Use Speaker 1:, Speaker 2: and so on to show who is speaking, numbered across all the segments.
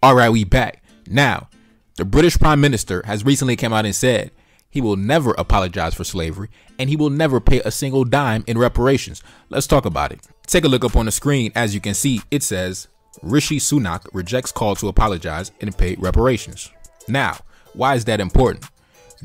Speaker 1: All right, we back. Now, the British Prime Minister has recently come out and said he will never apologize for slavery and he will never pay a single dime in reparations. Let's talk about it. Take a look up on the screen. As you can see, it says Rishi Sunak rejects call to apologize and pay reparations. Now, why is that important?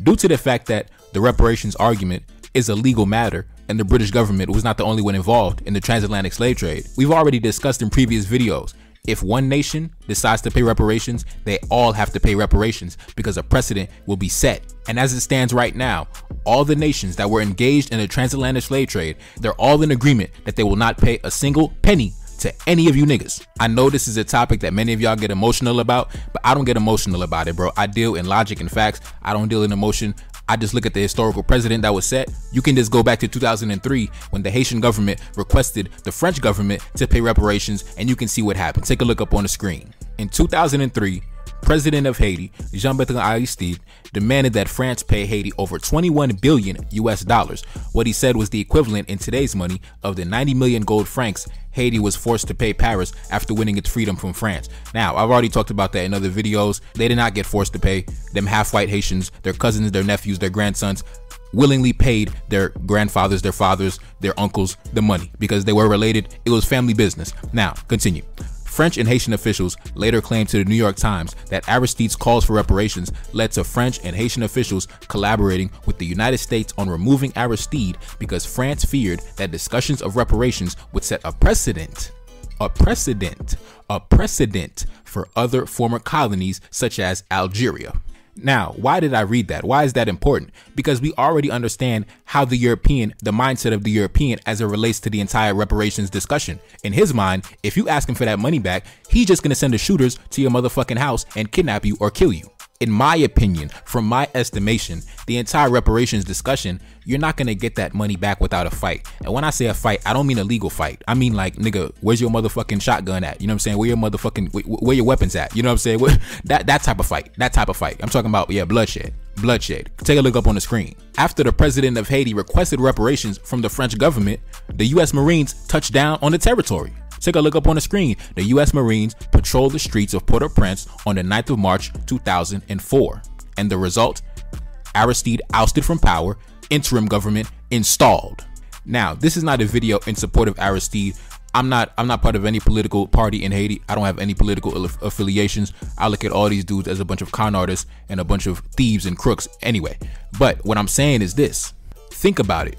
Speaker 1: Due to the fact that the reparations argument is a legal matter and the British government was not the only one involved in the transatlantic slave trade. We've already discussed in previous videos. If one nation decides to pay reparations, they all have to pay reparations because a precedent will be set. And as it stands right now, all the nations that were engaged in the transatlantic slave trade, they're all in agreement that they will not pay a single penny to any of you niggas. I know this is a topic that many of y'all get emotional about, but I don't get emotional about it, bro. I deal in logic and facts. I don't deal in emotion. I just look at the historical precedent that was set. You can just go back to 2003 when the Haitian government requested the French government to pay reparations, and you can see what happened. Take a look up on the screen. In 2003, President of Haiti, Jean-Bertrand Aristide, demanded that France pay Haiti over 21 billion US dollars. What he said was the equivalent in today's money of the 90 million gold francs Haiti was forced to pay Paris after winning its freedom from France. Now, I've already talked about that in other videos. They did not get forced to pay. Them half-white Haitians, their cousins, their nephews, their grandsons, willingly paid their grandfathers, their fathers, their uncles the money because they were related. It was family business. Now, continue. French and Haitian officials later claimed to the New York Times that Aristide's calls for reparations led to French and Haitian officials collaborating with the United States on removing Aristide because France feared that discussions of reparations would set a precedent for other former colonies such as Algeria. Now, why did I read that? Why is that important? Because we already understand how the mindset of the European as it relates to the entire reparations discussion. In his mind, if you ask him for that money back, he's just going to send the shooters to your motherfucking house and kidnap you or kill you. In my opinion, from my estimation, the entire reparations discussion, you're not going to get that money back without a fight. And when I say a fight, I don't mean a legal fight. I mean like, nigga, where's your motherfucking shotgun at? You know what I'm saying? Where your weapons at? You know what I'm saying? That type of fight. That type of fight. I'm talking about, yeah, bloodshed. Take a look up on the screen. After the president of Haiti requested reparations from the French government, the U.S. Marines touched down on the territory. Take a look up on the screen. The U.S. Marines patrolled the streets of Port-au-Prince on the 9th of March, 2004. And the result? Aristide ousted from power, interim government installed. Now, this is not a video in support of Aristide. I'm not part of any political party in Haiti. I don't have any political affiliations. I look at all these dudes as a bunch of con artists and a bunch of thieves and crooks anyway. But what I'm saying is this. Think about it.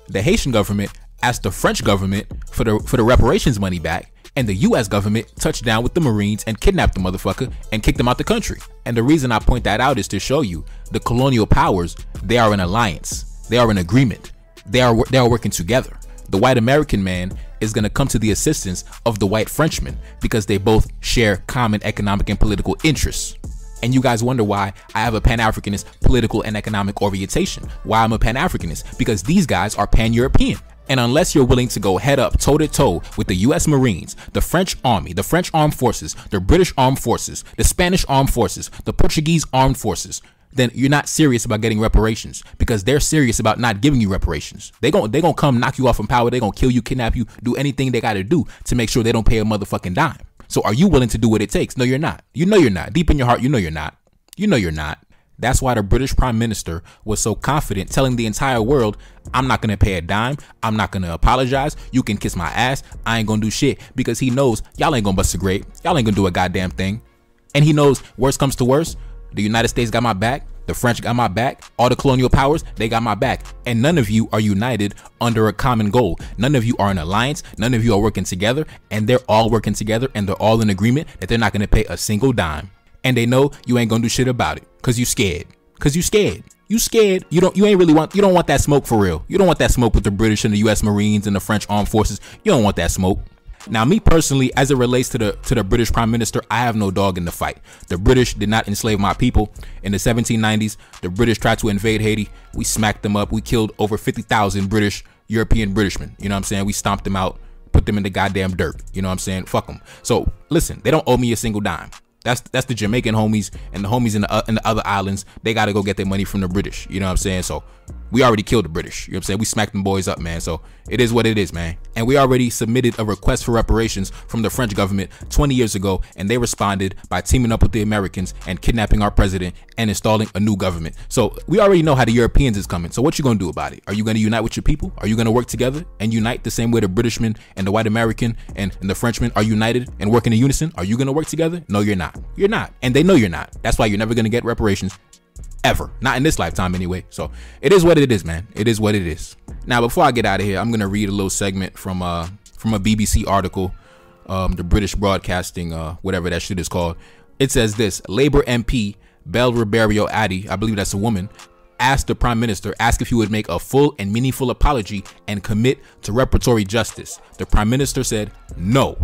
Speaker 1: The Haitian government asked the French government for the reparations money back, and the U.S. government touched down with the Marines and kidnapped the motherfucker and kicked him out the country. And the reason I point that out is to show you the colonial powers, they are in alliance. They are in agreement. They are working together. The white American man is going to come to the assistance of the white Frenchman because they both share common economic and political interests. And you guys wonder why I have a Pan-Africanist political and economic orientation. Why I'm a Pan-Africanist? Because these guys are Pan-European. And unless you're willing to go head up, toe-to-toe with the U.S. Marines, the French Army, the French Armed Forces, the British Armed Forces, the Spanish Armed Forces, the Portuguese Armed Forces, then you're not serious about getting reparations because they're serious about not giving you reparations. They gonna come knock you off from power. They gonna kill you, kidnap you, do anything they gotta do to make sure they don't pay a motherfucking dime. So are you willing to do what it takes? No, you're not. You know you're not. Deep in your heart, you know you're not. You know you're not. That's why the British Prime Minister was so confident telling the entire world, I'm not going to pay a dime. I'm not going to apologize. You can kiss my ass. I ain't going to do shit because he knows y'all ain't going to bust a grape. Y'all ain't going to do a goddamn thing. And he knows worst comes to worst. The United States got my back. The French got my back. All the colonial powers, they got my back. And none of you are united under a common goal. None of you are in alliance. None of you are working together. And they're all working together. And they're all in agreement that they're not going to pay a single dime. And they know you ain't gonna do shit about it because you scared. You scared. You don't want that smoke for real. You don't want that smoke with the British and the U.S. Marines and the French Armed Forces. You don't want that smoke. Now, me personally, as it relates to the British Prime Minister, I have no dog in the fight. The British did not enslave my people. In the 1790s, the British tried to invade Haiti. We smacked them up. We killed over 50,000 European Britishmen. You know what I'm saying? We stomped them out, put them in the goddamn dirt. You know what I'm saying? Fuck them. So listen, they don't owe me a single dime. That's the Jamaican homies and the homies in the other islands. They got to go get their money from the British. You know what I'm saying? So we already killed the British. You know what I'm saying? We smacked them boys up, man. So it is what it is, man. And we already submitted a request for reparations from the French government 20 years ago, and they responded by teaming up with the Americans and kidnapping our president and installing a new government. So we already know how the Europeans is coming. So what you gonna do about it? Are you gonna unite with your people? Are you gonna work together and unite the same way the Britishman and the white American and the Frenchman are united and working in unison? Are you gonna work together? No, you're not. You're not. And they know you're not. That's why you're never gonna get reparations. Ever. Not in this lifetime anyway. So it is what it is, man. It is what it is. Now, before I get out of here, I'm going to read a little segment from a BBC article, the British Broadcasting, whatever that shit is called. It says this: Labour MP Belle Ribeiro Addy, I believe that's a woman, asked the Prime Minister, if he would make a full and meaningful apology and commit to reparatory justice. The Prime Minister said no,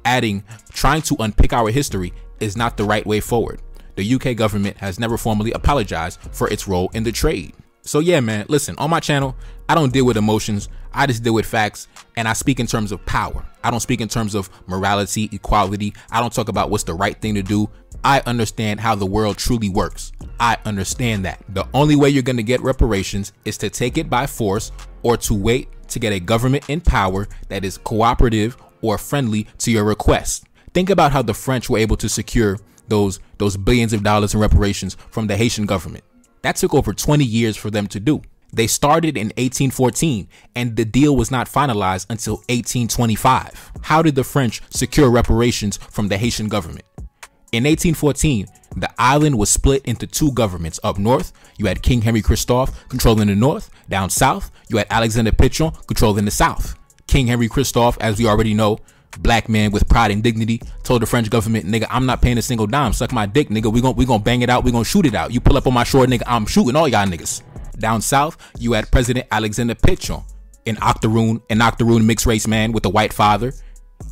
Speaker 1: adding, trying to unpick our history is not the right way forward. The UK government has never formally apologized for its role in the trade. So yeah, man, listen, on my channel, I don't deal with emotions. I just deal with facts, and I speak in terms of power. I don't speak in terms of morality, equality. I don't talk about what's the right thing to do. I understand how the world truly works. I understand that. The only way you're going to get reparations is to take it by force or to wait to get a government in power that is cooperative or friendly to your request. Think about how the French were able to secure those billions of dollars in reparations from the Haitian government. That took over 20 years for them to do. They started in 1814 and the deal was not finalized until 1825. How did the French secure reparations from the Haitian government? In 1814, the island was split into two governments. Up north, you had King Henry Christophe controlling the north. Down south, you had Alexander Pichon controlling the south. King Henry Christophe, as we already know, black man with pride and dignity, told the French government, nigga, I'm not paying a single dime. Suck my dick, nigga. We gonna bang it out. We gonna shoot it out. You pull up on my shore, nigga, I'm shooting all y'all niggas. Down south, you had President Alexander Pichon, an octoroon mixed race man with a white father.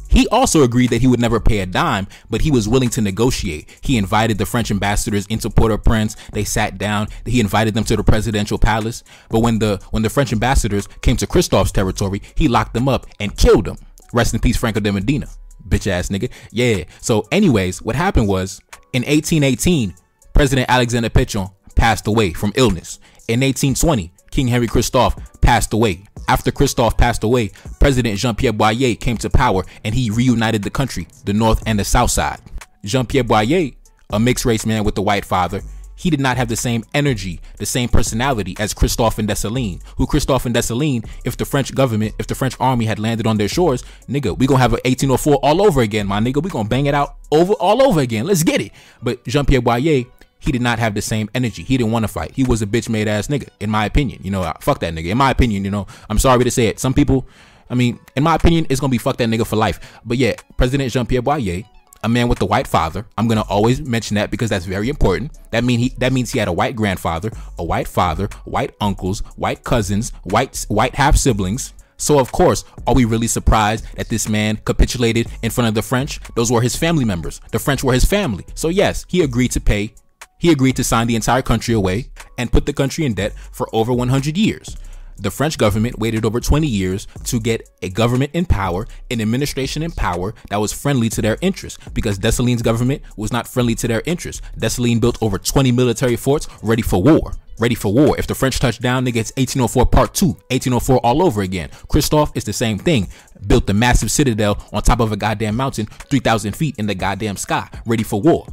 Speaker 1: He also agreed that he would never pay a dime, but he was willing to negotiate. He invited the French ambassadors into Port-au-Prince. They sat down. He invited them to the presidential palace. But when the French ambassadors came to Christophe's territory, he locked them up and killed them. Rest in peace, Franco de Medina. Bitch ass nigga. Yeah. So anyways, what happened was in 1818, President Alexander Pichon passed away from illness. In 1820, King Henry Christophe passed away. After Christophe passed away, President Jean-Pierre Boyer came to power and he reunited the country, the north and the south side. Jean-Pierre Boyer, a mixed race man with a white father, he did not have the same energy, the same personality as Christophe and Dessalines. Who Christophe and Dessalines, if the French government, if the French army had landed on their shores, nigga, we gonna have an 1804 all over again, my nigga. We gonna bang it out all over again. Let's get it. But Jean-Pierre Boyer, he did not have the same energy. He didn't want to fight. He was a bitch made ass nigga, in my opinion. You know, fuck that nigga. In my opinion, you know, I'm sorry to say it. Some people, I mean, in my opinion, it's gonna be fuck that nigga for life. But yeah, President Jean-Pierre Boyer, a man with a white father. I'm gonna always mention that because that's very important. That means he had a white grandfather, a white father, white uncles, white cousins, white half siblings. So of course, are we really surprised that this man capitulated in front of the French? Those were his family members. The French were his family. So yes, he agreed to pay. He agreed to sign the entire country away and put the country in debt for over 100 years. The French government waited over 20 years to get a government in power, an administration in power that was friendly to their interests, because Dessalines' government was not friendly to their interests. Dessalines built over 20 military forts ready for war. Ready for war. If the French touch down, nigga, it's 1804 part 2, 1804 all over again. Christophe is the same thing. Built the massive citadel on top of a goddamn mountain, 3,000 feet in the goddamn sky, ready for war.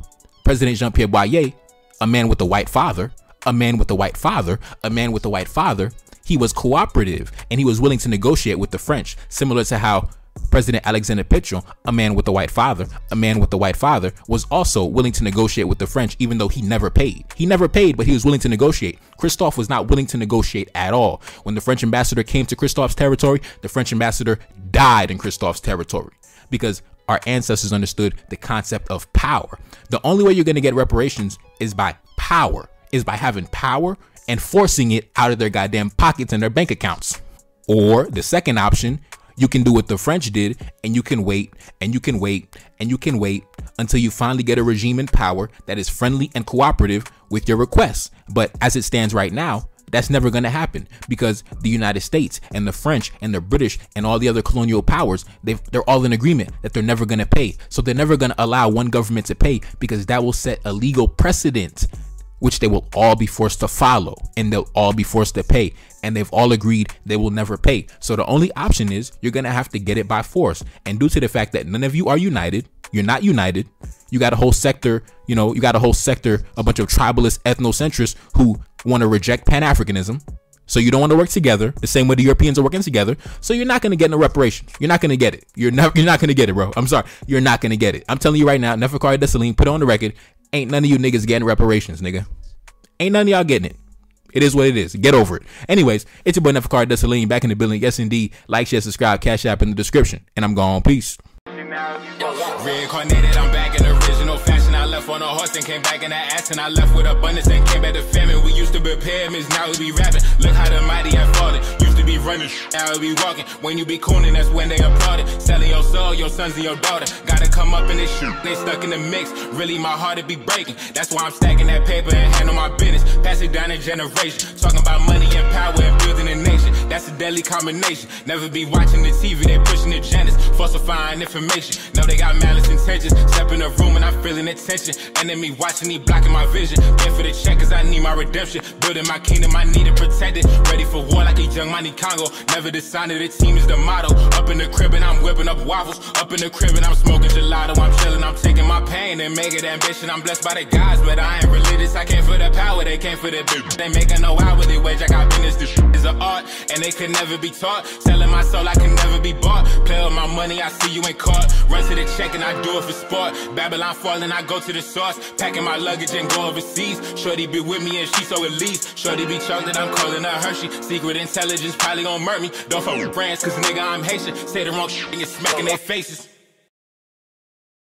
Speaker 1: President Jean-Pierre Boyer, a man with a white father, he was cooperative and he was willing to negotiate with the French, similar to how President Alexander Pichon, a man with a white father, was also willing to negotiate with the French, even though he never paid. He never paid, but he was willing to negotiate. Christophe was not willing to negotiate at all. When the French ambassador came to Christophe's territory, the French ambassador died in Christophe's territory because our ancestors understood the concept of power. The only way you're going to get reparations is by power, is by having power and forcing it out of their goddamn pockets and their bank accounts. Or the second option, you can do what the French did and you can wait and you can wait and you can wait until you finally get a regime in power that is friendly and cooperative with your requests. But as it stands right now, that's never going to happen because the United States and the French and the British and all the other colonial powers, they're all in agreement that they're never going to pay. So they're never going to allow one government to pay because that will set a legal precedent which they will all be forced to follow, and they'll all be forced to pay, and they've all agreed they will never pay. So the only option is you're gonna have to get it by force. And due to the fact that none of you are united, you're not united. You got a whole sector, a bunch of tribalist ethnocentrists who want to reject Pan-Africanism. So you don't want to work together the same way the Europeans are working together. So you're not going to get no reparations. You're not going to get it. You're not going to get it, bro. I'm sorry. You're not going to get it. I'm telling you right now, Neferkari Dessalines, put it on the record. Ain't none of you niggas getting reparations, nigga. Ain't none of y'all getting it. It is what it is. Get over it. Anyways, it's your boy Neferkari Dessalines back in the building. Yes, indeed. Like, share, subscribe, Cash App in the description. And I'm gone. Peace.
Speaker 2: Reincarnated, I'm back in original fashion. I left on a horse and came back in the ass, and I left with abundance and came back to famine. We used to be pyramids, now we be rapping. Look how the mighty have fallen. Used to be running, now we be walking. When you be cooning, that's when they applauded. Selling your soul, your sons and your daughter. Gotta come up in this shit, they stuck in the mix. Really, my heart it be breaking. That's why I'm stacking that paper and handle my business. Pass it down in generation. Talking about money and power and building a nation. That's a deadly combination. Never be watching the TV, they pushing agendas, falsifying information. Know they got malice intentions. Step in the room and I'm feeling the tension. Enemy watching, he blocking my vision. Pay for the check cause I need my redemption. Building my kingdom, I need it protected. Ready for war like a young Money Congo. Never decided the team is the motto. Up in the crib and I'm whipping up waffles. Up in the crib and I'm smoking gelato. I'm chilling, I'm taking my pain and make it ambition. I'm blessed by the gods, but I ain't religious. I came for the power, they came for the bitch. They making no hourly wage. I got business, this shit is an art, and they could never be taught. Selling my soul, I can never be bought. Play with my money, I see you in court. Run to the check and I do it for sport. Babylon falling, I go to the source. Packing my luggage and go overseas. Shorty be with me and she so at least. Shorty be chocolate, I'm calling her Hershey. Secret intelligence probably gon' murk me. Don't fuck with brands, cause nigga I'm Haitian. Say the wrong shit and you're smacking their faces.